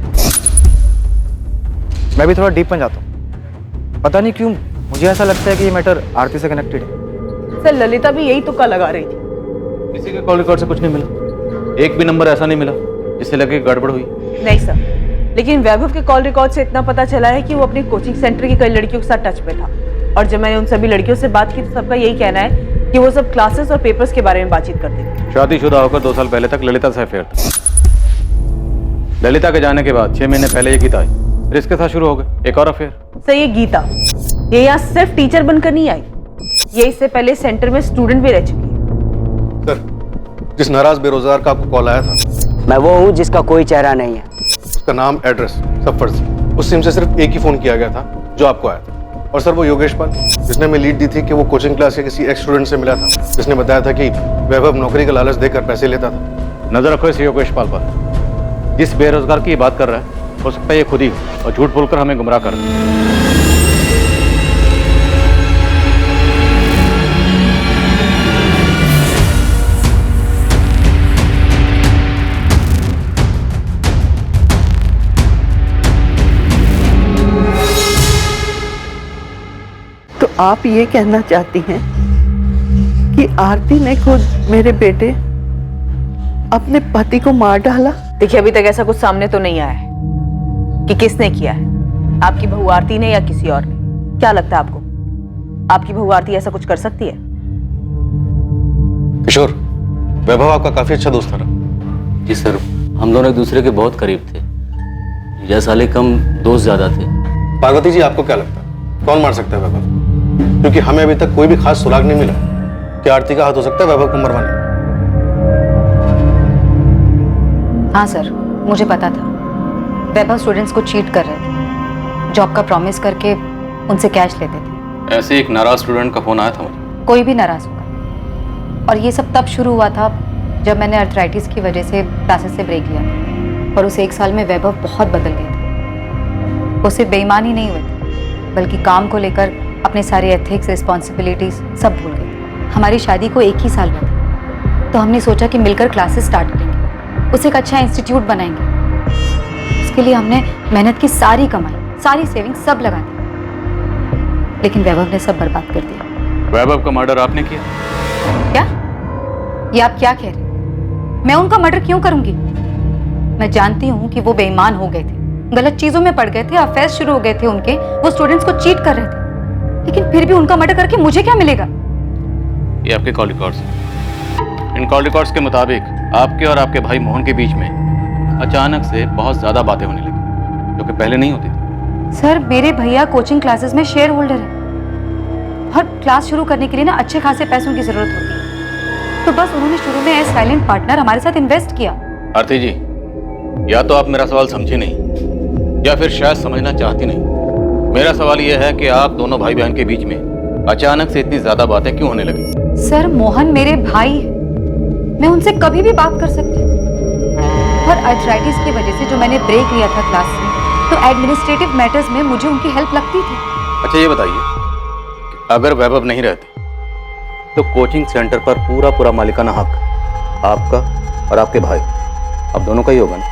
मैं भी थोड़ा डीप में जाता हूँ। पता नहीं क्यों मुझे ऐसा लगता है कि ये मैटर आरती से कनेक्टेड है। सर ललिता भी यही तुक्का लगा रही थी। किसी के कॉल रिकॉर्ड से कुछ नहीं मिला, एक भी नंबर ऐसा नहीं मिला जिससे लगे गड़बड़ हुई। नहीं सर, लेकिन वैभव के कॉल रिकॉर्ड से इतना पता चला है कि वो अपनी कोचिंग सेंटर की कई लड़कियों के साथ टच में था, और जब मैंने उन सभी लड़कियों से बात की तो सबका यही कहना है कि वो सब क्लासेस और पेपर्स के बारे में बातचीत करती थी। शादीशुदा होकर 2 साल पहले तक ललिता से अफेयर था। ललिता के जाने के बाद 6 महीने पहले ये गीता आई, फिर इसके साथ शुरू हो गए एक और अफेयर। सर ये गीता, ये यहाँ सिर्फ टीचर बनकर नहीं आई, ये इससे पहले सेंटर में स्टूडेंट भी रह चुकी है। सर, जिस नाराज बेरोजगार का आपको कॉल आया था, मैं वो हूँ जिसका कोई चेहरा नहीं है। उसका नाम, एड्रेस सब फर्जी। उस सिम से सिर्फ एक ही फोन किया गया था जो आपको आया था, और सर वो योगेश पाल जिसने हमें लीड दी थी कि वो कोचिंग क्लास के किसी एक्स स्टूडेंट से मिला था, जिसने बताया था कि वैभव नौकरी का लालच देकर पैसे लेता था। नजर रखो इस योगेश पाल पर, जिस बेरोजगार की बात कर रहा है हो सकता है ये खुद ही हो और झूठ बोलकर हमें गुमराह कर दे। तो आप ये कहना चाहती हैं कि आरती ने खुद मेरे बेटे अपने पति को मार डाला? देखिए अभी तक ऐसा कुछ सामने तो नहीं आया है कि किसने किया है, आपकी बहू आरती ने या किसी और ने। क्या लगता है आपको, आपकी बहू आरती ऐसा कुछ कर सकती है? किशोर, वैभव आपका काफी अच्छा दोस्त था ना? जी सर, हम दोनों एक दूसरे के बहुत करीब थे, या साले कम दोस्त ज्यादा थे। पार्वती जी, आपको क्या लगता है कौन मार सकता है वैभव? क्योंकि हमें अभी तक कोई भी खास सुराग नहीं मिला कि आरती का हाथ हो सकता है वैभव को मरवाने। हाँ सर, मुझे पता था वैभव स्टूडेंट्स को चीट कर रहे थे, जॉब का प्रॉमिस करके उनसे कैश लेते थे। ऐसे एक नाराज स्टूडेंट का फोन आया था मुझे। कोई भी नाराज होगा, और ये सब तब शुरू हुआ था जब मैंने अर्थराइटिस की वजह से क्लासेस से ब्रेक लिया था। और उस एक साल में वैभव बहुत बदल गए थे। वो सिर्फ बेईमान ही नहीं हुए थे, बल्कि काम को लेकर अपने सारे एथिक्स, रिस्पॉन्सिबिलिटीज सब भूल गए थे। हमारी शादी को 1 ही साल हुआ था, तो हमने सोचा कि मिलकर क्लासेस स्टार्ट करेंगे, उसे एक अच्छा इंस्टीट्यूट बनाएंगे। उसके लिए हमने मेहनत की सारी कमाई, सारी सेविंग सब लगा दी, लेकिन वैभव ने सब बर्बाद कर दिया। वैभव का मर्डर आपने किया? क्या? ये आप क्या कह रहे हैं? मैं उनका मर्डर क्यों करूंगी? मैं जानती हूँ कि वो बेईमान हो गए थे, गलत चीजों में पड़ गए थे, अफेयर्स शुरू हो गए थे उनके, वो स्टूडेंट्स को चीट कर रहे थे, लेकिन फिर भी उनका मर्डर करके मुझे क्या मिलेगा? ये आपके कॉल रिकॉर्ड्स हैं। इन कॉल रिकॉर्ड्स के मुताबिक आपके और आपके भाई मोहन के बीच में अचानक से बहुत ज्यादा बातें होने लगी, जो कि पहले नहीं होती थी। सर, मेरे भैया कोचिंग क्लासेस में शेयर होल्डर है, हर क्लास शुरू करने के लिए ना अच्छे खासे पैसों की जरूरत होती है, तो बस उन्होंने शुरू में एज साइलेंट पार्टनर हमारे साथ इन्वेस्ट किया। आरती जी, या तो आप मेरा सवाल समझी नहीं, या फिर शायद समझना चाहती नहीं। मेरा सवाल यह है कि आप दोनों भाई बहन के बीच में अचानक से इतनी ज्यादा बातें क्यों होने लगी? सर, मोहन मेरे भाई है, मैं उनसे कभी भी बात कर सकती हूँ, और अर्थराइटिस की वजह से जो मैंने ब्रेक लिया था क्लास से, तो एडमिनिस्ट्रेटिव मैटर्स में मुझे उनकी हेल्प लगती थी। अच्छा ये बताइए, अगर वैभव नहीं रहते तो कोचिंग सेंटर पर पूरा मालिकाना हक आपका और आपके भाई, अब दोनों का ही होगा ना?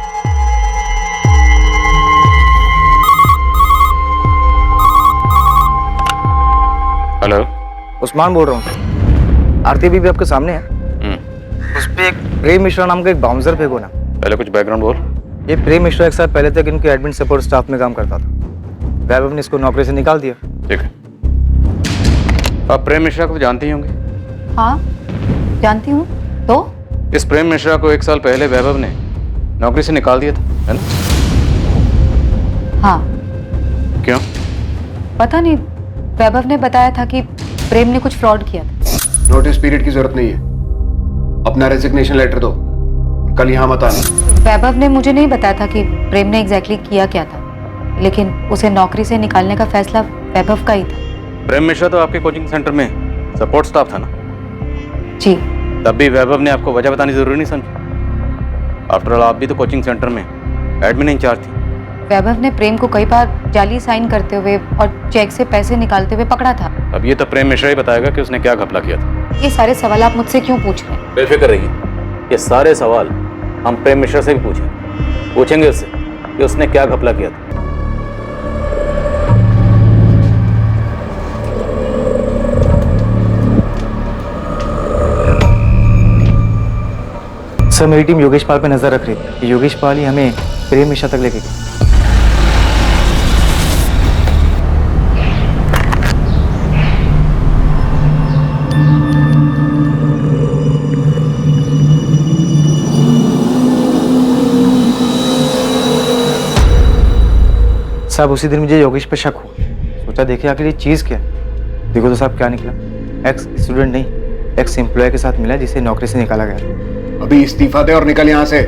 हेलो, उस्मान बोल रहा हूँ। आरती भी आपके सामने है। उस पे एक प्रेम मिश्रा नाम का एक बाउंसर फेंको ना। पहले कुछ बैकग्राउंड बोल। ये प्रेम मिश्रा एक साल पहले तक इनके एडमिन सपोर्ट स्टाफ में काम करता था। वैभव ने इसको नौकरी से निकाल दिया। ठीक है, आप प्रेम मिश्रा को तो जानते ही होंगे? हाँ, जानती हूँ। तो इस प्रेम मिश्रा को 1 साल पहले वैभव ने नौकरी से निकाल दिया था, है ना? हाँ। क्यों? पता नहीं, वैभव ने बताया था कि प्रेम ने कुछ फ्रॉड किया था। नोटिस पीरियड की जरूरत नहीं है, अपना रेजिग्नेशन लेटर दो, कल यहाँ मत आना। वैभव ने मुझे नहीं बताया था कि प्रेम ने एग्जैक्टली किया क्या था, लेकिन उसे नौकरी से निकालने का फैसला वैभव का ही था। प्रेम मिश्रा तो आपके कोचिंग सेंटर में सपोर्ट स्टाफ था ना? जी। तब भी वैभव ने आपको वजह बतानी जरूरी नहीं समझी? आफ्टर ऑल आप भी तो कोचिंग सेंटर में एडमिन इंचार्ज थी। वैभव ने प्रेम को कई बार जाली साइन करते हुए और चेक से पैसे निकालते हुए पकड़ा था। अब ये तो प्रेम मिश्रा ही बताएगा कि उसने क्या घपला किया था। ये सारे सवाल आप मुझसे क्यों पूछ रहे हैं? बेफिक्र रहिए, ये सारे सवाल हम प्रेम मिश्रा से भी पूछेंगे उससे कि उसने क्या घपला किया था। सर, मेरी टीम योगेश पाल पे नजर रख रही थी। योगेश पाल ही हमें प्रेम मिश्रा तक लेके गए। साहब, उसी दिन मुझे योगेश पे शक हुआ। सोचा देखे आखिर ये चीज क्या है। देखो तो साहब क्या निकला। एक्स स्टूडेंट नहीं, एक्स एम्प्लॉय के साथ मिला जिसे नौकरी से निकाला गया। अभी इस्तीफा दे और निकल यहाँ से।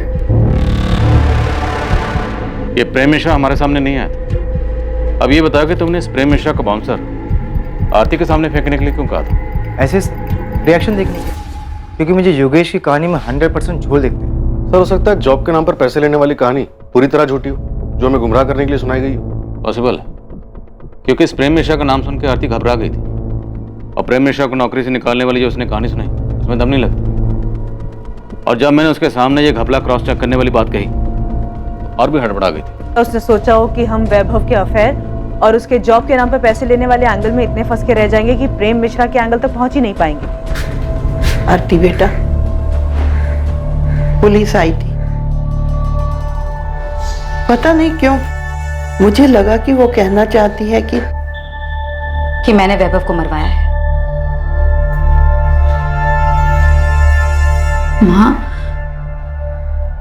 ये प्रेम मिश्रा हमारे सामने नहीं आया था। अब ये बताओ कि तुमने इस प्रेम मिश्रा को बाउंसर आरती के सामने फेंकने के लिए क्यों कहा था? ऐसे रिएक्शन देखने के, क्योंकि मुझे योगेश की कहानी में 100% झोल देखते हैं। सर, हो सकता है जॉब के नाम पर पैसे लेने वाली कहानी पूरी तरह झूठी हो, जो हमें गुमराह करने के लिए सुनाई गई हो। पॉसिबल है, क्योंकि इस प्रेम मिश्रा का नाम सुन के आरती घबरा गई थी, और प्रेम मिश्रा को नौकरी से निकालने वाली जो उसने कहानी सुनाई उसमें दम नहीं लगता। और जब मैंने उसके सामने ये घपला क्रॉस चेक करने वाली बात कही और भी हड़बड़ा गई थी। उसने सोचा हो कि हम वैभव के अफेयर और उसके जॉब के नाम पर पैसे लेने वाले एंगल में इतने फंस के रह जाएंगे कि प्रेम मिश्रा के एंगल तक पहुंच ही नहीं पाएंगे। आरती बेटा, पुलिस आई थी, पता नहीं क्यों मुझे लगा कि वो कहना चाहती है कि कि मैंने वैभव को मरवाया है। माँ,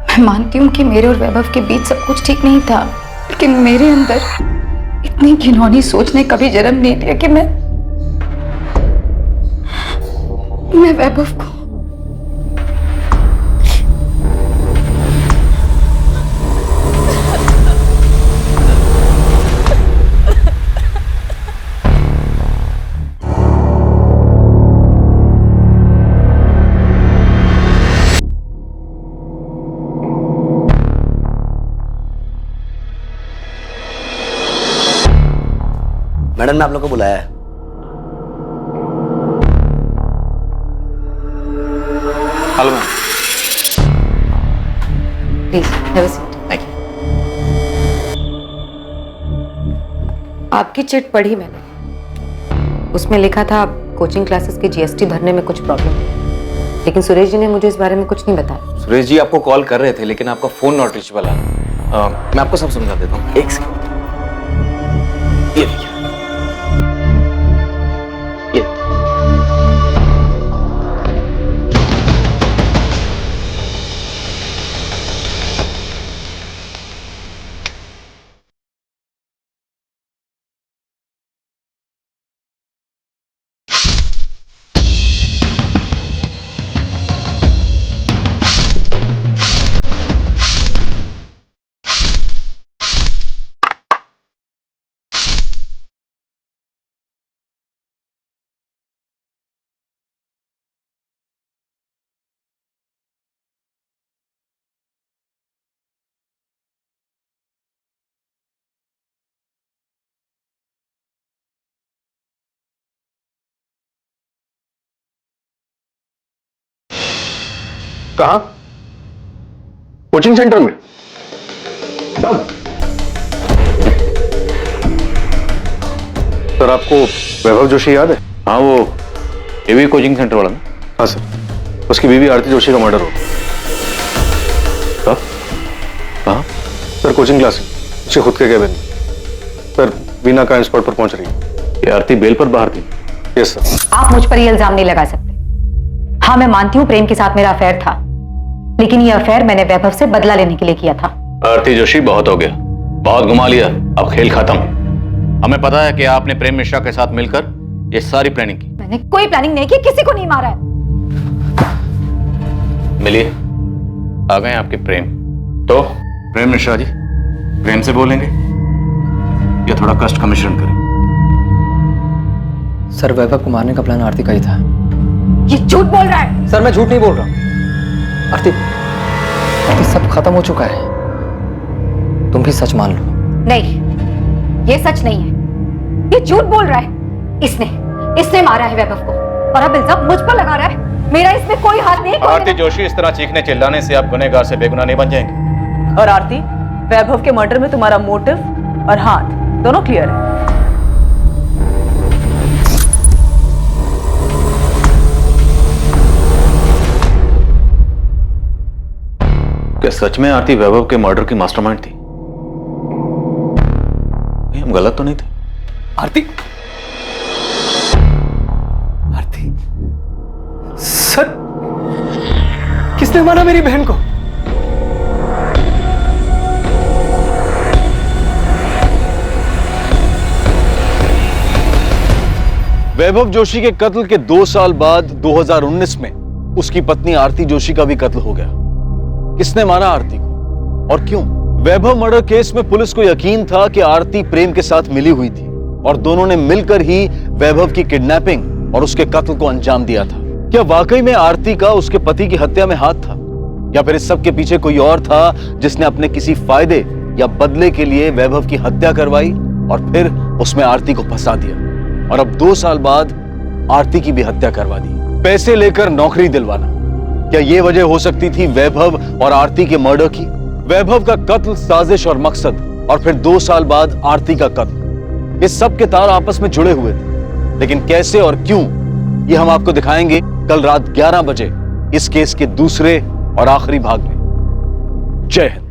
मैं मानती हूँ कि मेरे और वैभव के बीच सब कुछ ठीक नहीं था, लेकिन मेरे अंदर इतनी घिनौनी सोच ने कभी जन्म नहीं दिया कि मैं वैभव को मैडम ने आप लोग को बुलाया है। Hello ma'am. Please have a seat. Thank you. आपकी चिट पढ़ी मैंने, उसमें लिखा था कोचिंग क्लासेस के जीएसटी भरने में कुछ प्रॉब्लम है, लेकिन सुरेश जी ने मुझे इस बारे में कुछ नहीं बताया। सुरेश जी आपको कॉल कर रहे थे लेकिन आपका फोन नॉट रीचेबल आ। मैं आपको सब समझा देता हूँ, एक सेकंड। ये देखिए, कहा? कोचिंग सेंटर में? सर आपको वैभव जोशी याद है? हाँ, वो एवी कोचिंग सेंटर वाला ना? हाँ सर, उसकी बीवी आरती जोशी का मर्डर हो। कब? कहाँ? सर कोचिंग क्लास उसके खुद के केबिन में। सर वीना का स्पॉट पर पहुंच रही है। ये आरती बेल पर बाहर थी? Yes sir. आप मुझ पर ये इल्जाम नहीं लगा सकते। हाँ, मैं मानती हूँ प्रेम के साथ मेरा अफेयर था, लेकिन ये अफेयर मैंने वैभव से बदला लेने के लिए किया था। आरती जोशी, बहुत हो गया, बहुत घुमा लिया, अब खेल खत्म। हमें पता है कि आपने प्रेम मिश्रा के साथ मिलकर ये सारी प्लानिंग की। मैंने कोई प्लानिंग नहीं की, किसी को नहीं मारा है। मिलिए, आ गए आपके प्रेम। तो प्रेम मिश्रा जी, प्रेम से बोलेंगे या थोड़ा कष्ट का मिश्रण करें? सर वैभव को मारने का प्लान आरती का ही था। ये झूठ बोल रहा है। सर मैं झूठ नहीं बोल रहा। आरती, सब खत्म हो चुका है, तुम भी सच मान लो। नहीं, ये सच नहीं है, ये झूठ बोल रहा है। इसने मारा है वैभव को और अब इल्जाम मुझ पर लगा रहा है। मेरा इसमें कोई हाथ नहीं। आरती जोशी, इस तरह चीखने चिल्लाने से आप गुनहगार से बेगुनाह नहीं बन जाएंगे। और आरती, वैभव के मर्डर में तुम्हारा मोटिव और हाथ दोनों क्लियर है। क्या सच में आरती वैभव के मर्डर की मास्टरमाइंड थी? हम गलत तो नहीं थे? आरती, आरती, सर किसने मारा मेरी बहन को? वैभव जोशी के कत्ल के 2 साल बाद 2019 में उसकी पत्नी आरती जोशी का भी कत्ल हो गया। किसने मारा आरती को और क्यों? वैभव मर्डर केस में पुलिस को यकीन था कि आरती प्रेम के साथ मिली हुई थी और दोनों ने मिलकर ही वैभव की किडनैपिंग और उसके कत्ल को अंजाम दिया था। क्या वाकई में आरती का उसके पति की हत्या में हाथ था, या फिर इस सब के पीछे कोई और था जिसने अपने किसी फायदे या बदले के लिए वैभव की हत्या करवाई और फिर उसमें आरती को फंसा दिया और अब 2 साल बाद आरती की भी हत्या करवा दी, पैसे लेकर नौकरी दिलवाना? क्या यह वजह हो सकती थी वैभव और आरती के मर्डर की? वैभव का कत्ल साजिश और मकसद और फिर 2 साल बाद आरती का कत्ल, इस सब के तार आपस में जुड़े हुए थे, लेकिन कैसे और क्यों, ये हम आपको दिखाएंगे कल रात 11 बजे इस केस के दूसरे और आखिरी भाग में। जय हिंद।